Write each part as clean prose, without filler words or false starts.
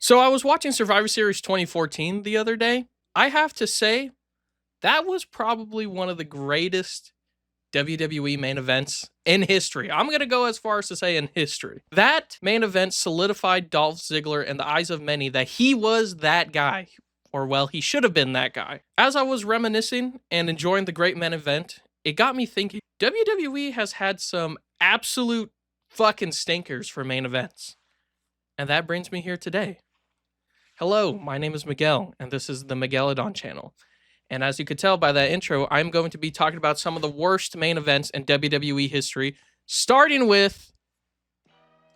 So I was watching Survivor Series 2014 the other day. I have to say, that was probably one of the greatest WWE main events in history. I'm going to go as far as to say in history. That main event solidified Dolph Ziggler in the eyes of many that he was that guy. Or, well, he should have been that guy. As I was reminiscing and enjoying the great main event, it got me thinking WWE has had some absolute fucking stinkers for main events. And that brings me here today. Hello, my name is Miguel, and this is the Miguelodon channel. And as you could tell by that intro, I'm going to be talking about some of the worst main events in WWE history, starting with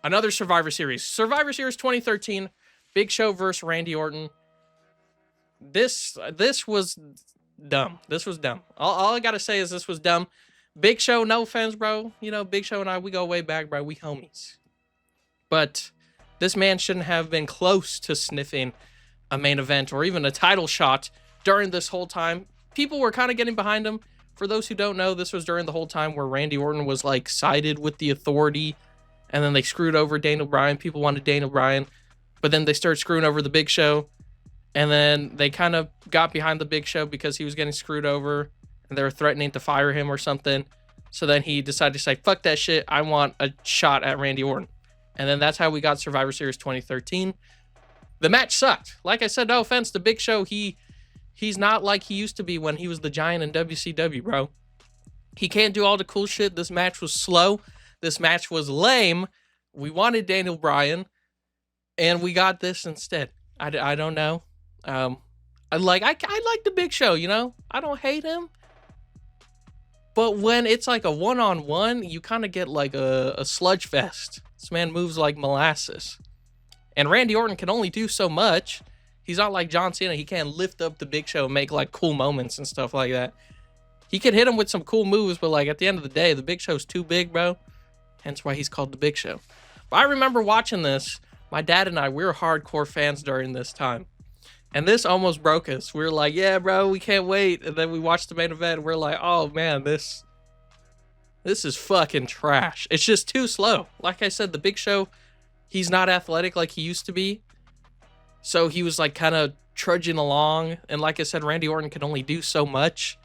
another Survivor Series. Survivor Series 2013, Big Show versus Randy Orton. This was dumb. This was dumb. All I gotta say is this was dumb. Big Show, no offense, bro. You know, Big Show and I, we go way back, bro. We homies. But this man shouldn't have been close to sniffing a main event or even a title shot during this whole time. People were kind of getting behind him. For those who don't know, this was during the whole time where Randy Orton was like sided with the Authority, and then they screwed over Daniel Bryan. People wanted Daniel Bryan, but then they started screwing over the Big Show, and then they kind of got behind the Big Show because he was getting screwed over, and they were threatening to fire him or something. So then he decided to say, fuck that shit, I want a shot at Randy Orton. And then that's how we got Survivor Series 2013. The match sucked. Like I said, no offense, the Big Show, he's not like he used to be when he was the Giant in WCW, bro. He can't do all the cool shit. This match was slow. This match was lame. We wanted Daniel Bryan, and we got this instead. I don't know. I like the Big Show, you know? I don't hate him. But when it's like a one-on-one, you kind of get like a sludge fest. This man moves like molasses. And Randy Orton can only do so much. He's not like John Cena. He can't lift up the Big Show and make like cool moments and stuff like that. He could hit him with some cool moves, but like at the end of the day, the Big Show's too big, bro. Hence why he's called the Big Show. But I remember watching this. My dad and I, we were hardcore fans during this time. And this almost broke us. We were like, yeah, bro, we can't wait. And then we watched the main event. And we're like, oh, man, this is fucking trash. It's just too slow. Like I said, the Big Show, he's not athletic like he used to be. So he was like kind of trudging along. And like I said, Randy Orton can only do so much.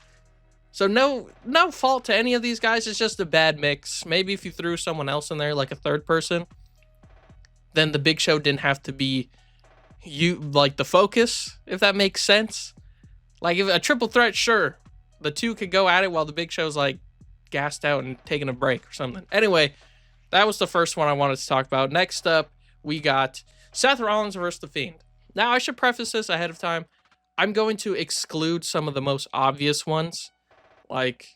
So no fault to any of these guys. It's just a bad mix. Maybe if you threw someone else in there, like a third person, then the Big Show didn't have to be like the focus, if that makes sense. Like if a triple threat, sure, the two could go at it while the Big Show's like gassed out and taking a break or something. Anyway, that was the first one I wanted to talk about. Next up, we got Seth Rollins versus The Fiend. Now, I should preface this ahead of time. I'm going to exclude some of the most obvious ones, like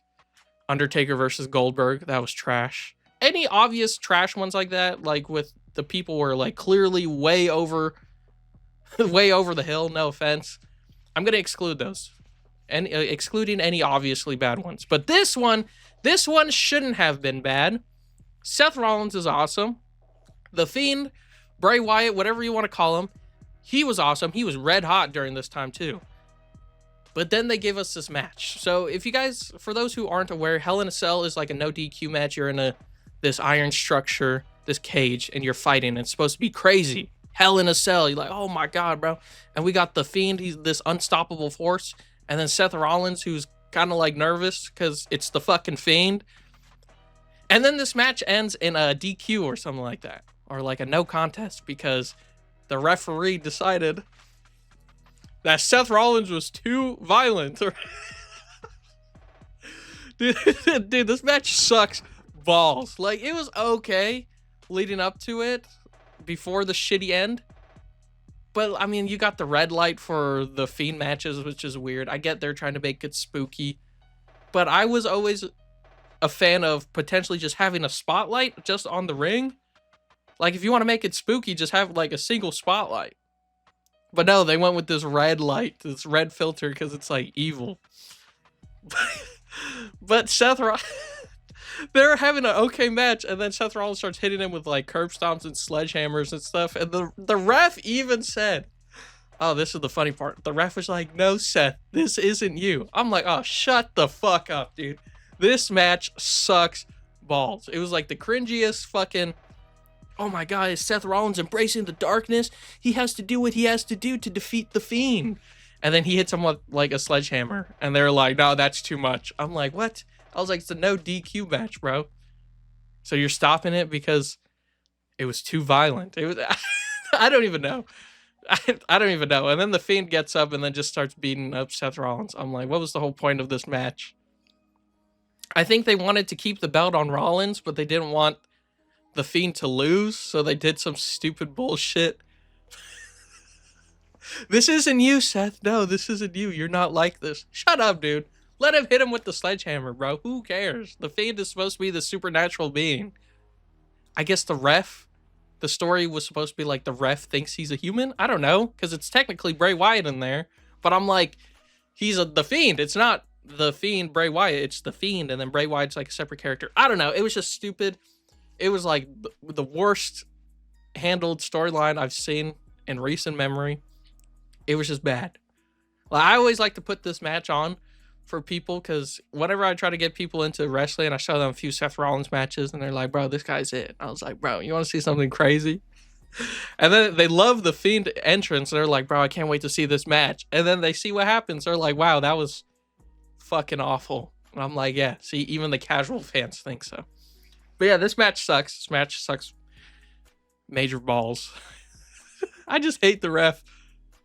Undertaker versus Goldberg. That was trash. Any obvious trash ones like that, like with the people were like clearly way over the hill, no offense, I'm going to exclude those. And excluding any obviously bad ones. But this one shouldn't have been bad. Seth Rollins is awesome. The Fiend, Bray Wyatt, whatever you want to call him, he was awesome. He was red hot during this time too. But then they gave us this match. So if you guys, for those who aren't aware, Hell in a Cell is like a no DQ match. You're in this iron structure, this cage, and you're fighting. It's supposed to be crazy. Hell in a Cell. You're like, oh my God, bro. And we got The Fiend. He's this unstoppable force. And then Seth Rollins, who's kind of like nervous because it's the fucking Fiend. And then this match ends in a DQ or something like that. Or like a no contest because the referee decided that Seth Rollins was too violent. Dude, this match sucks balls. Like, it was okay leading up to it before the shitty end. But, I mean, you got the red light for the Fiend matches, which is weird. I get they're trying to make it spooky. But I was always a fan of potentially just having a spotlight just on the ring. Like, if you want to make it spooky, just have, like, a single spotlight. But no, they went with this red light, this red filter, because it's, like, evil. But Seth Rollins, they're having an okay match, and then Seth Rollins starts hitting him with, like, curb stomps and sledgehammers and stuff, and the ref even said, oh, this is the funny part, the ref was like, no, Seth, this isn't you. I'm like, oh, shut the fuck up, dude. This match sucks balls. It was, like, the cringiest fucking oh my God, is Seth Rollins embracing the darkness? He has to do what he has to do to defeat the Fiend. And then he hits him with like a sledgehammer. And they're like, no, that's too much. I'm like, what? I was like, it's a no DQ match, bro. So you're stopping it because it was too violent. It was, I don't even know. I don't even know. And then the Fiend gets up and then just starts beating up Seth Rollins. I'm like, what was the whole point of this match? I think they wanted to keep the belt on Rollins, but they didn't want the Fiend to lose, so they did some stupid bullshit. This isn't you, Seth. No, this isn't you. You're not like this. Shut up, dude. Let him hit him with the sledgehammer, bro. Who cares? The Fiend is supposed to be the supernatural being. I guess the story was supposed to be like the ref thinks he's a human. I don't know, because it's technically Bray Wyatt in there. But I'm like, the Fiend. It's not the Fiend Bray Wyatt. It's the Fiend, and then Bray Wyatt's like a separate character. I don't know. It was just stupid. It was like the worst handled storyline I've seen in recent memory. It was just bad. Like, I always like to put this match on for people because whenever I try to get people into wrestling, I show them a few Seth Rollins matches and they're like, bro, this guy's it. I was like, bro, you want to see something crazy? And then they love the Fiend entrance. They're like, bro, I can't wait to see this match. And then they see what happens. They're like, wow, that was fucking awful. And I'm like, yeah, see, even the casual fans think so. But yeah, this match sucks. This match sucks major balls. I just hate the ref.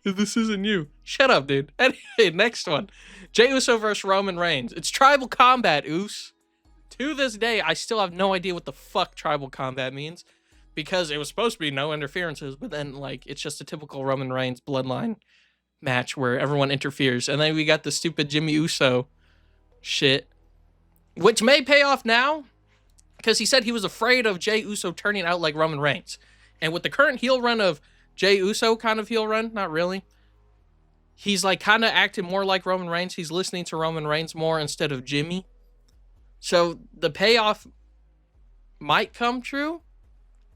This isn't you. Shut up, dude. Anyway, next one. Jey Uso versus Roman Reigns. It's tribal combat, Oos. To this day, I still have no idea what the fuck tribal combat means. Because it was supposed to be no interferences, but then, like, it's just a typical Roman Reigns bloodline match where everyone interferes. And then we got the stupid Jimmy Uso shit, which may pay off now. Because he said he was afraid of Jey Uso turning out like Roman Reigns. And with the current heel run of Jey Uso, kind of heel run, not really. He's like kind of acting more like Roman Reigns. He's listening to Roman Reigns more instead of Jimmy. So the payoff might come true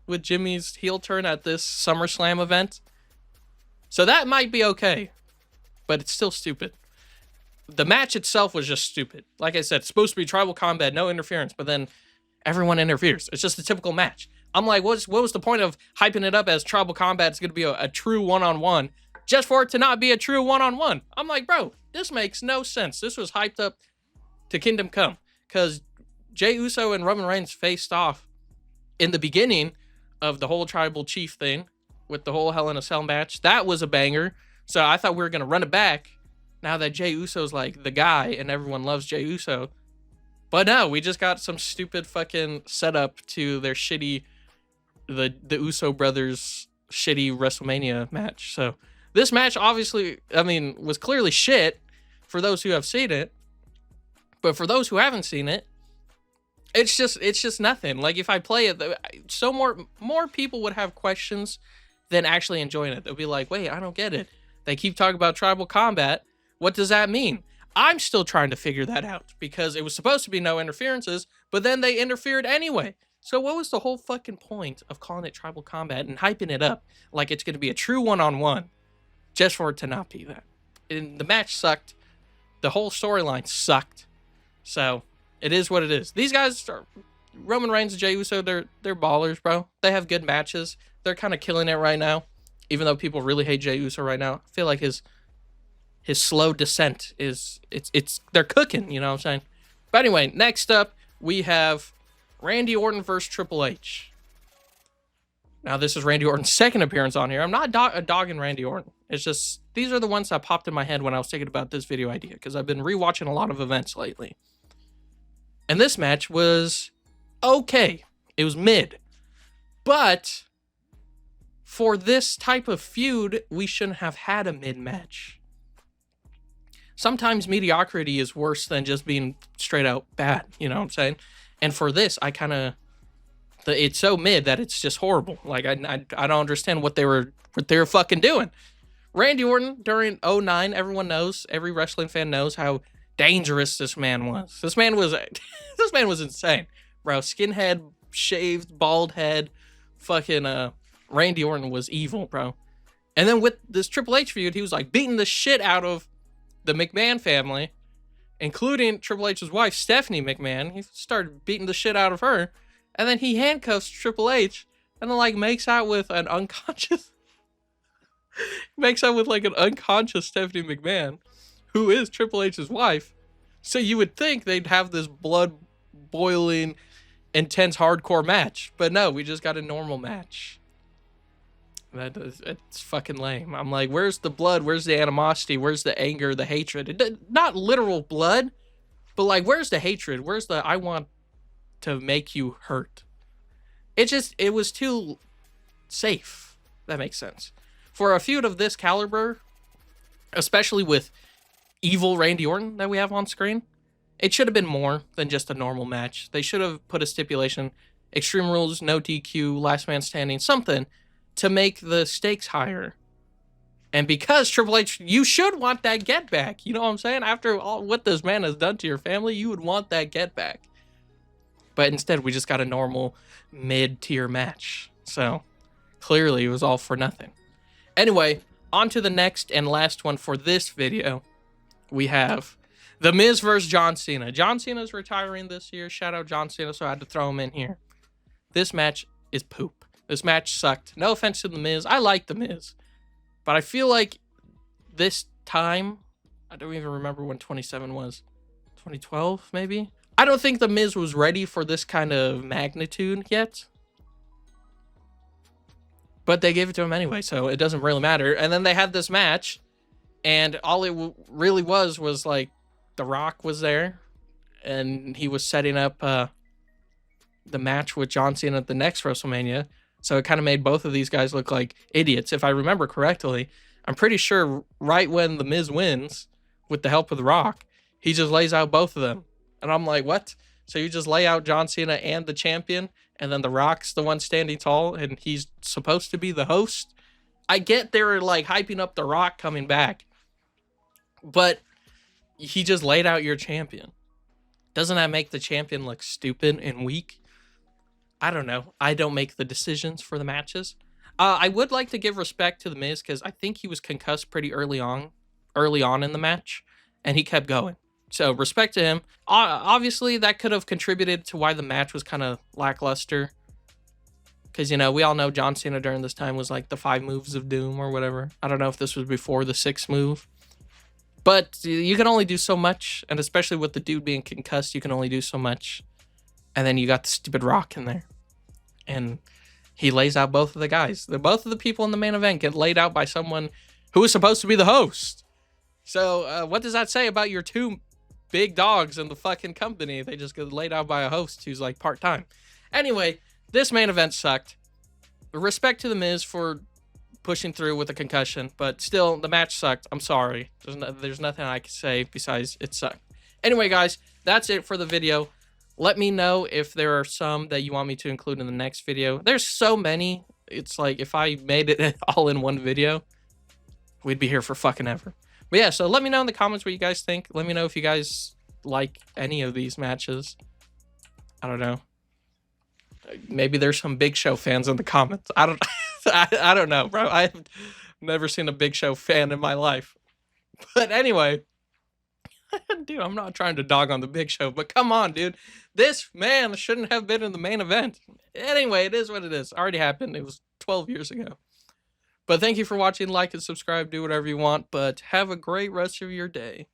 with Jimmy's heel turn at this SummerSlam event. So that might be okay. But it's still stupid. The match itself was just stupid. Like I said, it's supposed to be tribal combat, no interference. But then everyone interferes. It's just a typical match. I'm like, what was the point of hyping it up as tribal combat? It's going to be a true one-on-one just for it to not be a true one-on-one. I'm like, bro, this makes no sense. This was hyped up to Kingdom Come because Jey Uso and Roman Reigns faced off in the beginning of the whole tribal chief thing with the whole Hell in a Cell match. That was a banger. So I thought we were going to run it back now that Jey Uso's like the guy and everyone loves Jey Uso. But no, we just got some stupid fucking setup to their shitty, the Uso brothers shitty WrestleMania match. So this match obviously, I mean, was clearly shit for those who have seen it. But for those who haven't seen it, it's just nothing. Like if I play it, so more people would have questions than actually enjoying it. They'll be like, wait, I don't get it. They keep talking about tribal combat. What does that mean? I'm still trying to figure that out because it was supposed to be no interferences, but then they interfered anyway. So what was the whole fucking point of calling it tribal combat and hyping it up like it's going to be a true one-on-one just for it to not be that? And the match sucked. The whole storyline sucked. So it is what it is. These guys are Roman Reigns and Jey Uso. They're ballers, bro. They have good matches. They're kind of killing it right now, even though people really hate Jey Uso right now. I feel like his slow descent is they're cooking, you know what I'm saying? But anyway, next up we have Randy Orton versus Triple H. Now this is Randy Orton's second appearance on here. I'm not dogging Randy Orton. It's just these are the ones that popped in my head when I was thinking about this video idea because I've been rewatching a lot of events lately. And this match was okay. It was mid. But for this type of feud, we shouldn't have had a mid match. Sometimes mediocrity is worse than just being straight out bad, you know what I'm saying? And for this, it's so mid that it's just horrible. Like I don't understand what they were fucking doing. Randy Orton during 2009, everyone knows, every wrestling fan knows how dangerous this man was. This man was insane, bro. Skinhead, shaved, bald head, fucking Randy Orton was evil, bro. And then with this Triple H feud, he was like beating the shit out of the McMahon family, including Triple H's wife, Stephanie McMahon. He started beating the shit out of her. And then he handcuffs Triple H and then like makes out with an unconscious makes out with like an unconscious Stephanie McMahon, who is Triple H's wife. So you would think they'd have this blood boiling, intense, hardcore match, but no, we just got a normal match. It's fucking lame. I'm like, where's the blood? Where's the animosity? Where's the anger, the hatred? Not literal blood, but like, where's the hatred? Where's the I want to make you hurt? It was too safe. That makes sense. For a feud of this caliber, especially with evil Randy Orton that we have on screen, it should have been more than just a normal match. They should have put a stipulation, Extreme Rules, no DQ, last man standing, something to make the stakes higher. And because Triple H, you should want that get back. You know what I'm saying? After all what this man has done to your family, you would want that get back. But instead, we just got a normal mid-tier match. So clearly it was all for nothing. Anyway, on to the next and last one for this video. We have The Miz versus John Cena. John Cena's retiring this year. Shout out John Cena, so I had to throw him in here. This match is poop. This match sucked. No offense to The Miz. I like The Miz. But I feel like this time, I don't even remember when 27 was. 2012, maybe? I don't think The Miz was ready for this kind of magnitude yet. But they gave it to him anyway, so it doesn't really matter. And then they had this match, and all it really was like The Rock was there, and he was setting up the match with John Cena at the next WrestleMania. So it kind of made both of these guys look like idiots. If I remember correctly, I'm pretty sure right when The Miz wins, with the help of The Rock, he just lays out both of them. And I'm like, what? So you just lay out John Cena and the champion, and then The Rock's the one standing tall, and he's supposed to be the host? I get they were like hyping up The Rock coming back, but he just laid out your champion. Doesn't that make the champion look stupid and weak? I don't know. I don't make the decisions for the matches. I would like to give respect to The Miz because I think he was concussed pretty early on in the match, and he kept going. So respect to him. Obviously, that could have contributed to why the match was kind of lackluster. Because, you know, we all know John Cena during this time was like the 5 moves of doom or whatever. I don't know if this was before the 6th move. But you can only do so much. And especially with the dude being concussed, you can only do so much. And then you got the stupid Rock in there. And he lays out both of the guys. Both of the people in the main event get laid out by someone who is supposed to be the host. So what does that say about your 2 big dogs in the fucking company? They just get laid out by a host who's like part-time. Anyway, this main event sucked. Respect to The Miz for pushing through with a concussion, but still, the match sucked. I'm sorry. There's nothing I can say besides it sucked. Anyway, guys, that's it for the video. Let me know if there are some that you want me to include in the next video. There's so many. It's like if I made it all in one video, we'd be here for fucking ever. But yeah, so let me know in the comments what you guys think. Let me know if you guys like any of these matches. I don't know. Maybe there's some Big Show fans in the comments. I don't know, bro. I've never seen a Big Show fan in my life. But anyway, dude, I'm not trying to dog on the Big Show, but come on, dude. This man shouldn't have been in the main event. Anyway, it is what it is. Already happened. It was 12 years ago. But thank you for watching. Like and subscribe. Do whatever you want. But have a great rest of your day.